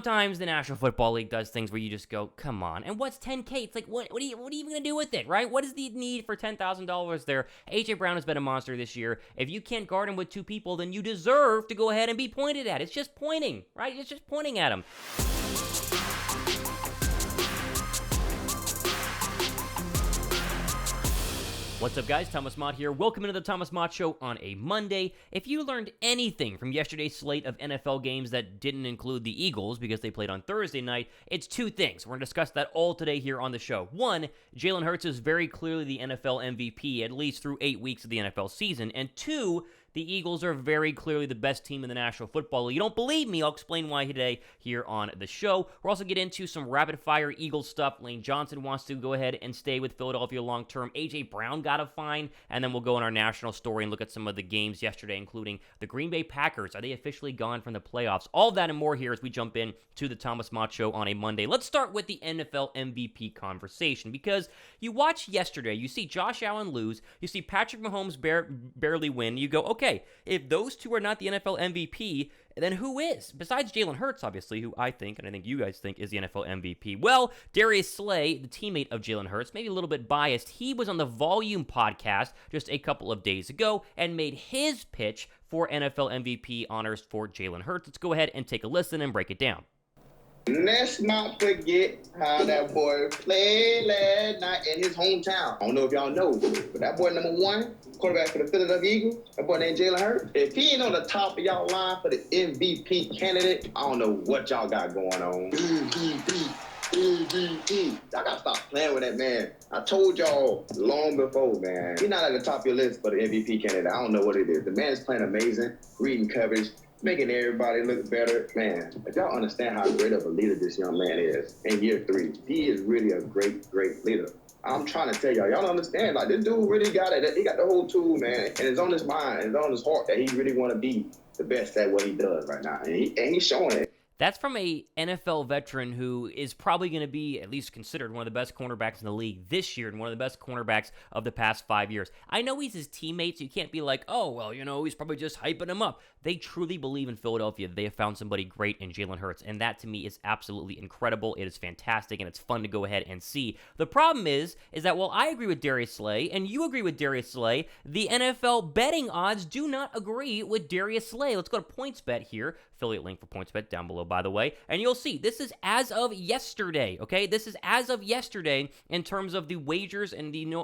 sometimes the National Football League does things where you just go, come on. And what's 10K? It's like, what are you even going to do with it, right? What is the need for $10,000 there? A.J. Brown has been a monster this year. If you can't guard him with two people, then you deserve to go ahead and be pointed at. It's just pointing, right? It's just pointing at him. What's up, guys? Thomas Mott here. Welcome into the Thomas Mott Show on a Monday. If you learned anything from yesterday's slate of NFL games that didn't include the Eagles because they played on Thursday night, it's two things. We're going to discuss that all today here on the show. One, Jalen Hurts is very clearly the NFL MVP, at least through 8 weeks of the NFL season. And two, the Eagles are very clearly the best team in the National Football League. You don't believe me? I'll explain why today here on the show. We'll also get into some rapid-fire Eagles stuff. Lane Johnson wants to go ahead and stay with Philadelphia long-term. A.J. Brown got a fine. And then we'll go on our national story and look at some of the games yesterday, including the Green Bay Packers. Are they officially gone from the playoffs? All that and more here as we jump in to the Thomas Mott Show on a Monday. Let's start with the NFL MVP conversation, because you watch yesterday, you see Josh Allen lose, you see Patrick Mahomes barely win. You go, okay, if those two are not the NFL MVP, then who is? Besides Jalen Hurts, obviously, who I think, and I think you guys think, is the NFL MVP. Well, Darius Slay, the teammate of Jalen Hurts, maybe a little bit biased, he was on the Volume podcast just a couple of days ago and made his pitch for NFL MVP honors for Jalen Hurts. Let's go ahead and take a listen and break it down. Let's not forget how that boy played last night in his hometown. I don't know if y'all know, but that boy number one, quarterback for the Philadelphia Eagles, that boy named Jalen Hurts. If he ain't on the top of y'all line for the MVP candidate, I don't know what y'all got going on. Y'all gotta stop playing with that man. I told y'all long before, man. He's not at the top of your list for the MVP candidate. I don't know what it is. The man is playing amazing, reading coverage, making everybody look better. Man, if y'all understand how great of a leader this young man is in year 3, he is really a great, great leader. I'm trying to tell y'all don't understand. Like, this dude really got it. He got the whole tool, man. And it's on his mind, it's on his heart that he really want to be the best at what he does right now. And he's showing it. That's from a NFL veteran who is probably going to be at least considered one of the best cornerbacks in the league this year and one of the best cornerbacks of the past 5 years. I know he's his teammate, so you can't be like, oh, well, he's probably just hyping him up. They truly believe in Philadelphia that they have found somebody great in Jalen Hurts, and that to me is absolutely incredible. It is fantastic, and it's fun to go ahead and see. The problem is that while I agree with Darius Slay, and you agree with Darius Slay, the NFL betting odds do not agree with Darius Slay. Let's go to POINTSBET here. Affiliate link for POINTSBET down below, by the way, and you'll see this is as of yesterday, okay? This is as of yesterday in terms of the wagers and the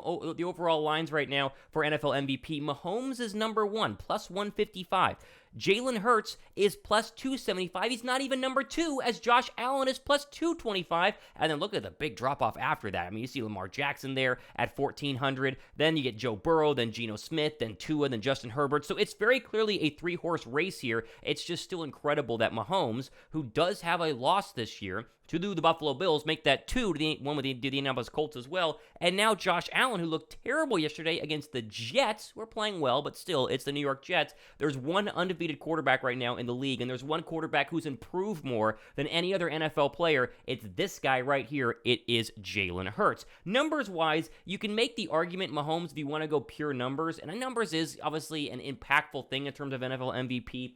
overall lines right now for NFL MVP. Mahomes is number one, plus 155. Jalen Hurts is plus 275. He's not even number 2, as Josh Allen is plus 225. And then look at the big drop-off after that. I mean, you see Lamar Jackson there at 1,400. Then you get Joe Burrow, then Geno Smith, then Tua, then Justin Herbert. So it's very clearly a 3-horse race here. It's just still incredible that Mahomes, who does have a loss this year to the Buffalo Bills, make that 2 to the one with the Indianapolis Colts as well. And now Josh Allen, who looked terrible yesterday against the Jets, who are playing well, but still, it's the New York Jets. There's one undefeated quarterback right now in the league, and there's one quarterback who's improved more than any other NFL player. It's this guy right here. It is Jalen Hurts. Numbers-wise, you can make the argument, Mahomes, if you want to go pure numbers, and numbers is obviously an impactful thing in terms of NFL MVP.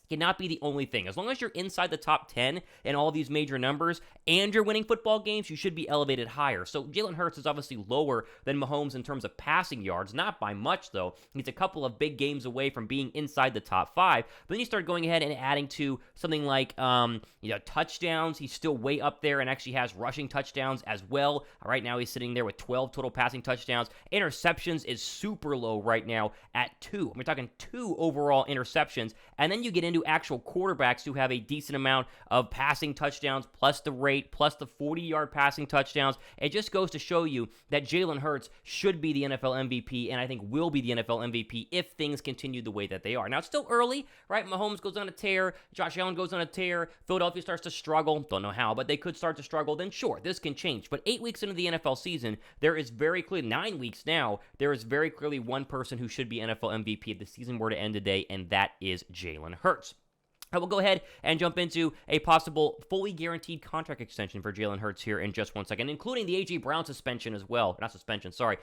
Cannot be the only thing. As long as you're inside the top 10 in all these major numbers and you're winning football games, you should be elevated higher. So Jalen Hurts is obviously lower than Mahomes in terms of passing yards, not by much though. He's a couple of big games away from being inside the top 5. But then you start going ahead and adding to something like touchdowns. He's still way up there and actually has rushing touchdowns as well. Right now he's sitting there with 12 total passing touchdowns. Interceptions is super low right now at 2. We're talking 2 overall interceptions. And then you get into actual quarterbacks who have a decent amount of passing touchdowns, plus the rate, plus the 40-yard passing touchdowns. It just goes to show you that Jalen Hurts should be the NFL MVP, and I think will be the NFL MVP if things continue the way that they are. Now, it's still early, right? Mahomes goes on a tear, Josh Allen goes on a tear, Philadelphia starts to struggle, don't know how, but they could start to struggle, then sure, this can change. But 8 weeks into the NFL season, there is very clearly, 9 weeks now, there is very clearly one person who should be NFL MVP if the season were to end today, and that is Jalen Hurts. I will go ahead and jump into a possible fully guaranteed contract extension for Jalen Hurts here in just 1 second, including the A.J. Brown suspension as well. Not suspension, sorry.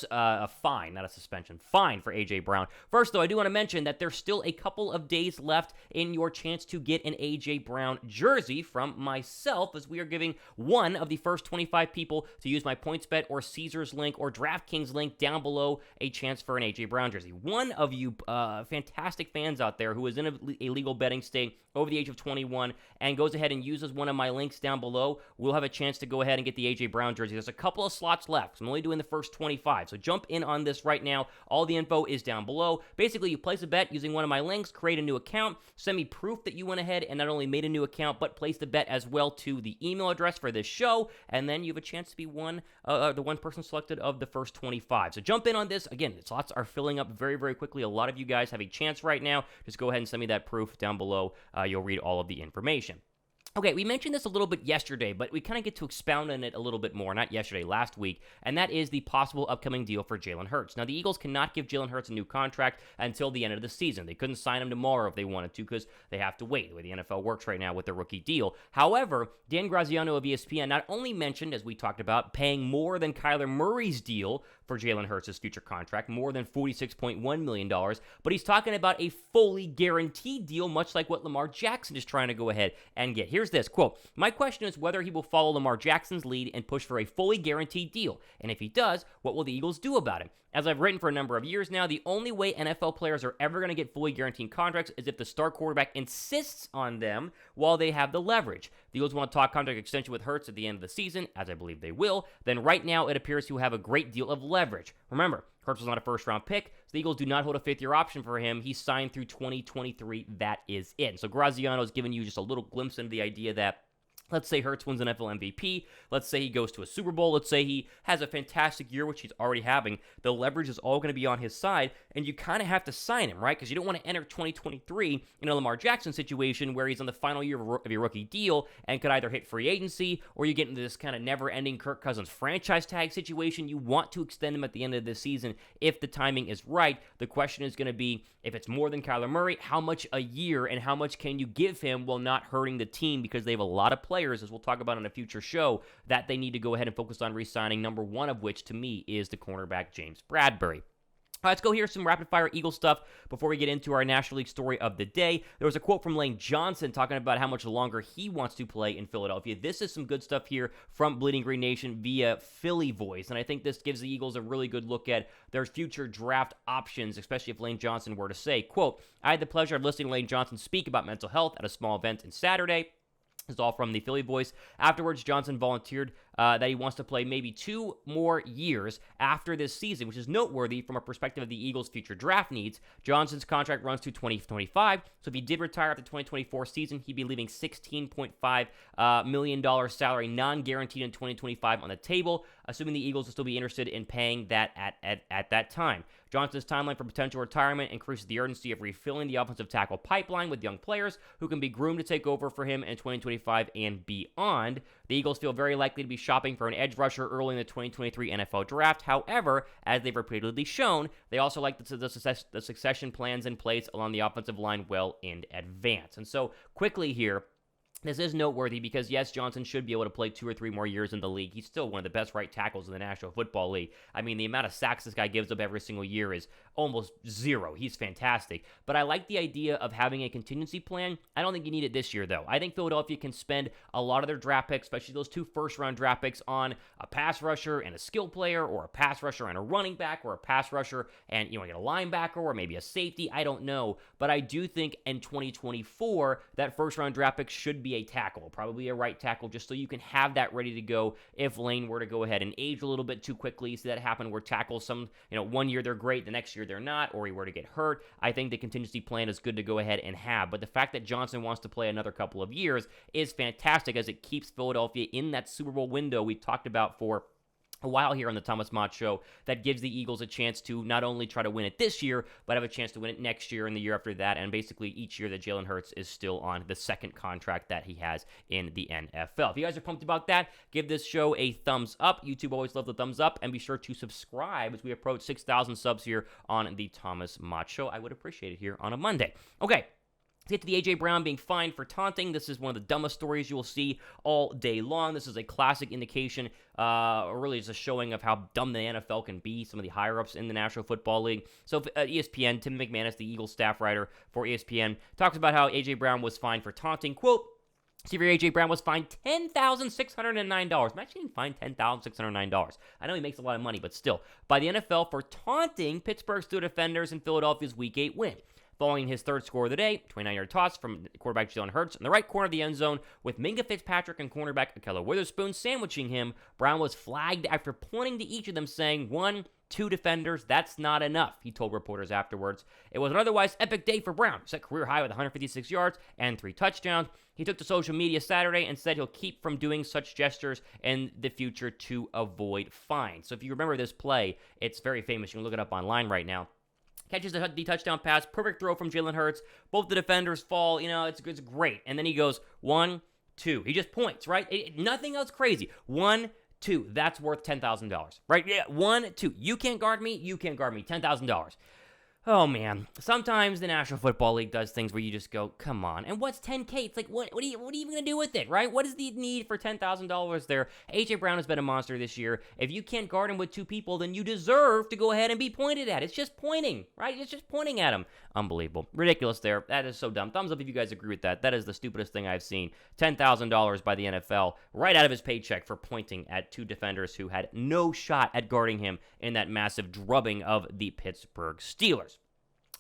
A fine, not a suspension. Fine for A.J. Brown. First, though, I do want to mention that there's still a couple of days left in your chance to get an A.J. Brown jersey from myself, as we are giving one of the first 25 people to use my PointsBet or Caesars link or DraftKings link down below a chance for an A.J. Brown jersey. One of you fantastic fans out there who is in a legal betting state over the age of 21 and goes ahead and uses one of my links down below will have a chance to go ahead and get the A.J. Brown jersey. There's a couple of slots left. So I'm only doing the first 25. So jump in on this right now. All the info is down below. Basically, you place a bet using one of my links, create a new account, send me proof that you went ahead and not only made a new account, but placed the bet as well to the email address for this show, and then you have a chance to be the one person selected of the first 25. So jump in on this. Again, the slots are filling up very, very quickly. A lot of you guys have a chance right now. Just go ahead and send me that proof down below. You'll read all of the information. Okay, we mentioned this a little bit yesterday, but we kind of get to expound on it a little bit more, not yesterday, last week, and that is the possible upcoming deal for Jalen Hurts. Now, the Eagles cannot give Jalen Hurts a new contract until the end of the season. They couldn't sign him tomorrow if they wanted to because they have to wait, the way the NFL works right now with the rookie deal. However, Dan Graziano of ESPN not only mentioned, as we talked about, paying more than Kyler Murray's deal for Jalen Hurts' future contract, more than $46.1 million, but he's talking about a fully guaranteed deal, much like what Lamar Jackson is trying to go ahead and get. Here's this, quote, "My question is whether he will follow Lamar Jackson's lead and push for a fully guaranteed deal, and if he does, what will the Eagles do about it? As I've written for a number of years now, the only way NFL players are ever going to get fully guaranteed contracts is if the star quarterback insists on them while they have the leverage. The Eagles want to talk contract extension with Hurts at the end of the season, as I believe they will. Then right now it appears he will have a great deal of leverage. Remember, Hurts was not a first-round pick, so the Eagles do not hold a fifth-year option for him. He's signed through 2023. That is it." So Graziano is giving you just a little glimpse into the idea that, let's say Hurts wins an NFL MVP. Let's say he goes to a Super Bowl. Let's say he has a fantastic year, which he's already having. The leverage is all going to be on his side, and you kind of have to sign him, right? Because you don't want to enter 2023 in a Lamar Jackson situation where he's on the final year of a rookie deal and could either hit free agency or you get into this kind of never-ending Kirk Cousins franchise tag situation. You want to extend him at the end of the season if the timing is right. The question is going to be, if it's more than Kyler Murray, how much a year and how much can you give him while not hurting the team, because they have a lot of players, as we'll talk about in a future show, that they need to go ahead and focus on re-signing, number one of which, to me, is the cornerback James Bradberry. Let's go hear some rapid-fire Eagle stuff before we get into our National League story of the day. There was a quote from Lane Johnson talking about how much longer he wants to play in Philadelphia. This is some good stuff here from Bleeding Green Nation via Philly Voice, and I think this gives the Eagles a really good look at their future draft options, especially if Lane Johnson were to say, quote, "I had the pleasure of listening to Lane Johnson speak about mental health at a small event on Saturday." This is all from the Philly Voice. Afterwards, Johnson volunteered that he wants to play maybe 2 more years after this season, which is noteworthy from a perspective of the Eagles' future draft needs. Johnson's contract runs to 2025, so if he did retire after the 2024 season, he'd be leaving $16.5 million salary non-guaranteed in 2025 on the table, assuming the Eagles will still be interested in paying that at that time. Johnson's timeline for potential retirement increases the urgency of refilling the offensive tackle pipeline with young players who can be groomed to take over for him in 2025 and beyond. The Eagles feel very likely to be shopping for an edge rusher early in the 2023 NFL draft. However, as they've repeatedly shown, they also like the succession plans in place along the offensive line well in advance. And so, quickly here, this is noteworthy because, yes, Johnson should be able to play 2 or 3 more years in the league. He's still one of the best right tackles in the National Football League. I mean, the amount of sacks this guy gives up every single year is almost zero. He's fantastic. But I like the idea of having a contingency plan. I don't think you need it this year, though. I think Philadelphia can spend a lot of their draft picks, especially those 2 first-round draft picks, on a pass rusher and a skill player, or a pass rusher and a running back, or a pass rusher and, get a linebacker, or maybe a safety. I don't know. But I do think in 2024, that first-round draft pick should be a tackle, probably a right tackle, just so you can have that ready to go if Lane were to go ahead and age a little bit too quickly. See that happen where tackles, one year they're great, the next year they're not, or he were to get hurt. I think the contingency plan is good to go ahead and have. But the fact that Johnson wants to play another couple of years is fantastic, as it keeps Philadelphia in that Super Bowl window we talked about for a while here on the Thomas Mott Show. That gives the Eagles a chance to not only try to win it this year, but have a chance to win it next year and the year after that, and basically each year that Jalen Hurts is still on the second contract that he has in the NFL. If you guys are pumped about that, give this show a thumbs up. YouTube always loves the thumbs up, and be sure to subscribe as we approach 6,000 subs here on the Thomas Mott Show. I would appreciate it here on a Monday. Okay. To get to the A.J. Brown being fined for taunting, this is one of the dumbest stories you will see all day long. This is a classic indication, or really just a showing of how dumb the NFL can be, some of the higher-ups in the National Football League. So ESPN, Tim McManus, the Eagles staff writer for ESPN, talks about how A.J. Brown was fined for taunting. Quote, Receiver A.J. Brown was fined $10,609. Imagine getting fined $10,609. I know he makes a lot of money, but still. By the NFL for taunting Pittsburgh's two defenders in Philadelphia's Week 8 win. Following his third score of the day, 29-yard toss from quarterback Jalen Hurts in the right corner of the end zone with Minka Fitzpatrick and cornerback Ahkello Witherspoon sandwiching him, Brown was flagged after pointing to each of them saying, 1, 2 defenders, that's not enough, he told reporters afterwards. It was an otherwise epic day for Brown, set career high with 156 yards and 3 touchdowns. He took to social media Saturday and said he'll keep from doing such gestures in the future to avoid fines. So if you remember this play, it's very famous. You can look it up online right now. Catches the touchdown pass, perfect throw from Jalen Hurts. Both the defenders fall, it's great. And then he goes, 1, 2. He just points, right? Nothing else crazy. 1, 2. That's worth $10,000, right? Yeah, 1, 2. You can't guard me. You can't guard me. $10,000. Oh, man. Sometimes the National Football League does things where you just go, come on. And what's $10K? It's like, what are you even going to do with it, right? What is the need for $10,000 there? A.J. Brown has been a monster this year. If you can't guard him with 2 people, then you deserve to go ahead and be pointed at. It's just pointing, right? It's just pointing at him. Unbelievable. Ridiculous there. That is so dumb. Thumbs up if you guys agree with that. That is the stupidest thing I've seen. $10,000 by the NFL right out of his paycheck for pointing at 2 defenders who had no shot at guarding him in that massive drubbing of the Pittsburgh Steelers.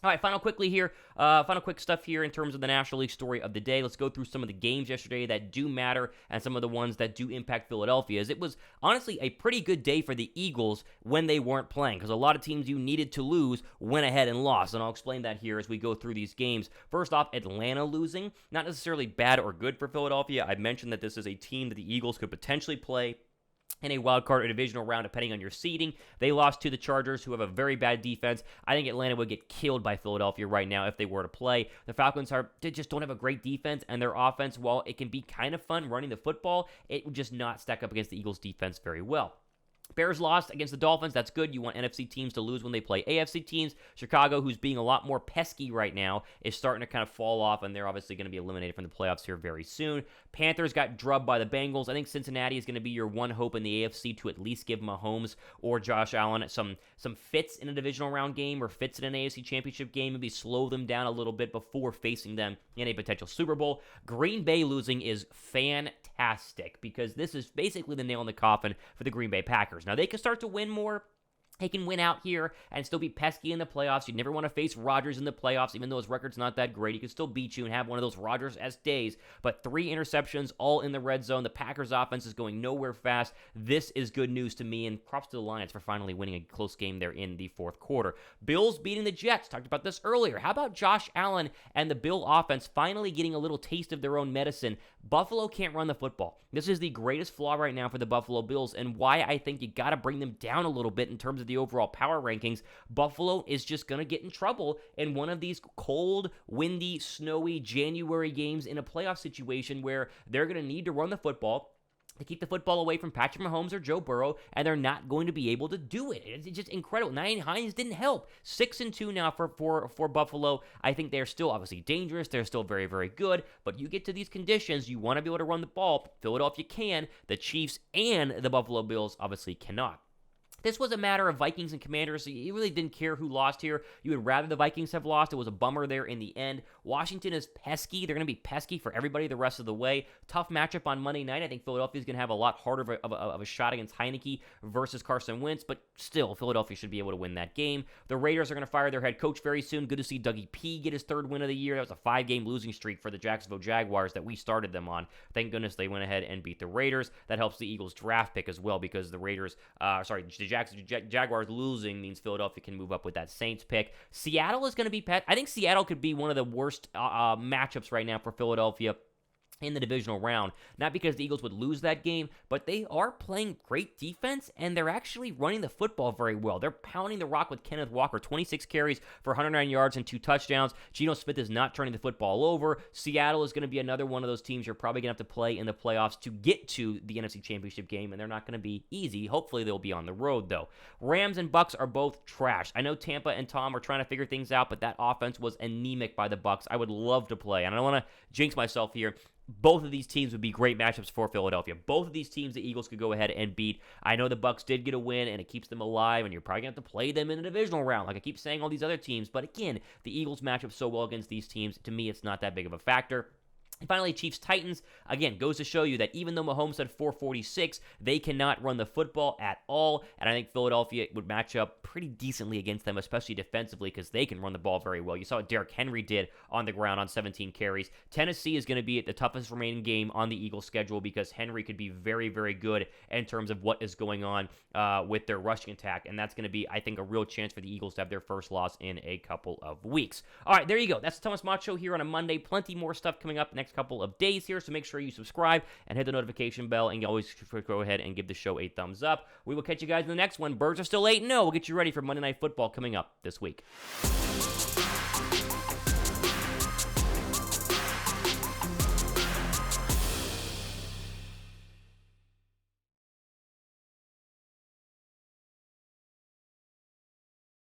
All right, final quick stuff here in terms of the National League story of the day. Let's go through some of the games yesterday that do matter and some of the ones that do impact Philadelphia. As it was honestly a pretty good day for the Eagles when they weren't playing, because a lot of teams you needed to lose went ahead and lost, and I'll explain that here as we go through these games. First off, Atlanta losing, not necessarily bad or good for Philadelphia. I mentioned that this is a team that the Eagles could potentially play in a wild card or divisional round, depending on your seeding. They lost to the Chargers, who have a very bad defense. I think Atlanta would get killed by Philadelphia right now if they were to play. The Falcons they just don't have a great defense, and their offense, while it can be kind of fun running the football, it would just not stack up against the Eagles' defense very well. Bears lost against the Dolphins. That's good. You want NFC teams to lose when they play AFC teams. Chicago, who's being a lot more pesky right now, is starting to kind of fall off, and they're obviously going to be eliminated from the playoffs here very soon. Panthers got drubbed by the Bengals. I think Cincinnati is going to be your one hope in the AFC to at least give Mahomes or Josh Allen some fits in a divisional round game or fits in an AFC championship game, maybe slow them down a little bit before facing them in a potential Super Bowl. Green Bay losing is fantastic because this is basically the nail in the coffin for the Green Bay Packers. Now, they can start to win more. They can win out here and still be pesky in the playoffs. You'd never want to face Rodgers in the playoffs, even though his record's not that great. He could still beat you and have one of those Rodgers-esque days. But 3 interceptions, all in the red zone. The Packers' offense is going nowhere fast. This is good news to me, and props to the Lions for finally winning a close game there in the fourth quarter. Bills beating the Jets. Talked about this earlier. How about Josh Allen and the Bill offense finally getting a little taste of their own medicine? Buffalo can't run the football. This is the greatest flaw right now for the Buffalo Bills, and why I think you got to bring them down a little bit in terms of the overall power rankings. Buffalo is just going to get in trouble in one of these cold, windy, snowy January games in a playoff situation where they're going to need to run the football to keep the football away from Patrick Mahomes or Joe Burrow, and they're not going to be able to do it. It's just incredible. Nyheim Hines didn't help. 6-2 now for Buffalo. I think they're still obviously dangerous. They're still very, very good, but you get to these conditions, you want to be able to run the ball. Philadelphia can. The Chiefs and the Buffalo Bills obviously cannot. This was a matter of Vikings and Commanders, so you really didn't care who lost here. You would rather the Vikings have lost. It was a bummer there in the end. Washington is pesky. They're going to be pesky for everybody the rest of the way. Tough matchup on Monday night. I think Philadelphia is going to have a lot harder of a shot against Heineke versus Carson Wentz, but still, Philadelphia should be able to win that game. The Raiders are going to fire their head coach very soon. Good to see Dougie P get his 3rd win of the year. That was a 5-game losing streak for the Jacksonville Jaguars that we started them on. Thank goodness they went ahead and beat the Raiders. That helps the Eagles draft pick as well because the Jaguars losing means Philadelphia can move up with that Saints pick. Seattle is going to be I think Seattle could be one of the worst matchups right now for Philadelphia. in the divisional round. Not because the Eagles would lose that game, but they are playing great defense, and they're actually running the football very well. They're pounding the rock with Kenneth Walker, 26 carries for 109 yards and 2 touchdowns. Geno Smith is not turning the football over. Seattle is going to be another one of those teams you're probably going to have to play in the playoffs to get to the NFC Championship game, and they're not going to be easy. Hopefully, they'll be on the road, though. Rams and Bucks are both trash. I know Tampa and Tom are trying to figure things out, but that offense was anemic by the Bucks. I would love to play, and I don't want to jinx myself here. Both of these teams would be great matchups for Philadelphia. Both of these teams the Eagles could go ahead and beat. I know the Bucks did get a win, and it keeps them alive, and you're probably going to have to play them in a divisional round, like I keep saying all these other teams. But again, the Eagles match up so well against these teams. To me, it's not that big of a factor. And finally, Chiefs-Titans, again, goes to show you that even though Mahomes had 446, they cannot run the football at all, and I think Philadelphia would match up pretty decently against them, especially defensively, because they can run the ball very well. You saw what Derrick Henry did on the ground on 17 carries. Tennessee is going to be the toughest remaining game on the Eagles' schedule because Henry could be very, very good in terms of what is going on with their rushing attack, and that's going to be, I think, a real chance for the Eagles to have their first loss in a couple of weeks. All right, there you go. That's the Thomas Mott Show here on a Monday. Plenty more stuff coming up next couple of days here, so make sure you subscribe and hit the notification bell, and you always go ahead and give the show a thumbs up. We will catch you guys in the next one. Birds are still 8-0. We'll get you ready for Monday Night Football coming up this week.